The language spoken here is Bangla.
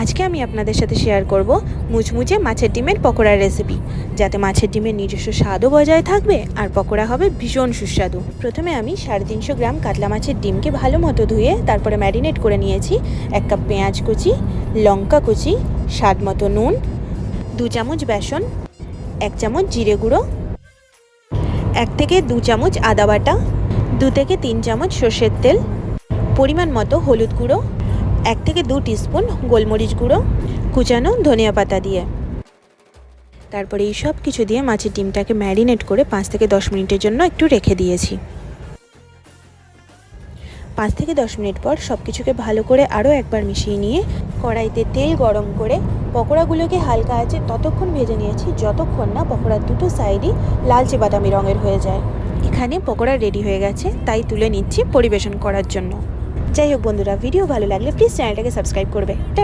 আজকে আমি আপনাদের সাথে শেয়ার করব মুচমুচে মাছের ডিমের পকোড়ার রেসিপি, যাতে মাছের ডিমের নিজস্ব স্বাদও বজায় থাকবে আর পকোড়া হবে ভীষণ সুস্বাদু। প্রথমে আমি 350 গ্রাম কাতলা মাছের ডিমকে ভালো মতো ধুয়ে তারপরে ম্যারিনেট করে নিয়েছি। 1 কাপ পেঁয়াজ কুচি, লঙ্কা কুচি, স্বাদ মতো নুন, 2 চামচ বেসন, 1 চামচ জিরে গুঁড়ো, 1 থেকে 2 চামচ আদা বাটা, 2 থেকে 3 চামচ সর্ষের তেল, পরিমাণ মতো হলুদ গুঁড়ো, 1 থেকে 2 টিস্পুন গোলমরিচ গুঁড়ো, কুচানো ধনিয়া পাতা দিয়ে তারপরে এই সব কিছু দিয়ে মাছের ডিমটাকে ম্যারিনেট করে 5 থেকে 10 মিনিটের জন্য একটু রেখে দিয়েছি। 5 থেকে 10 মিনিট পর সব কিছুকে ভালো করে আরও একবার মিশিয়ে নিয়ে কড়াইতে তেল গরম করে পকোড়াগুলোকে হালকা আঁচে ততক্ষণ ভেজে নিয়েছি যতক্ষণ না পকোড়ার দুটো সাইডই লালচে বাদামি রঙের হয়ে যায়। এখানে পকোড়া রেডি হয়ে গেছে, তাই তুলে নিচ্ছি পরিবেশন করার জন্য। যাই হোক বন্ধুরা, ভিডিও ভালো লাগলে প্লিজ চ্যানেলটাকে সাবস্ক্রাইব করবে।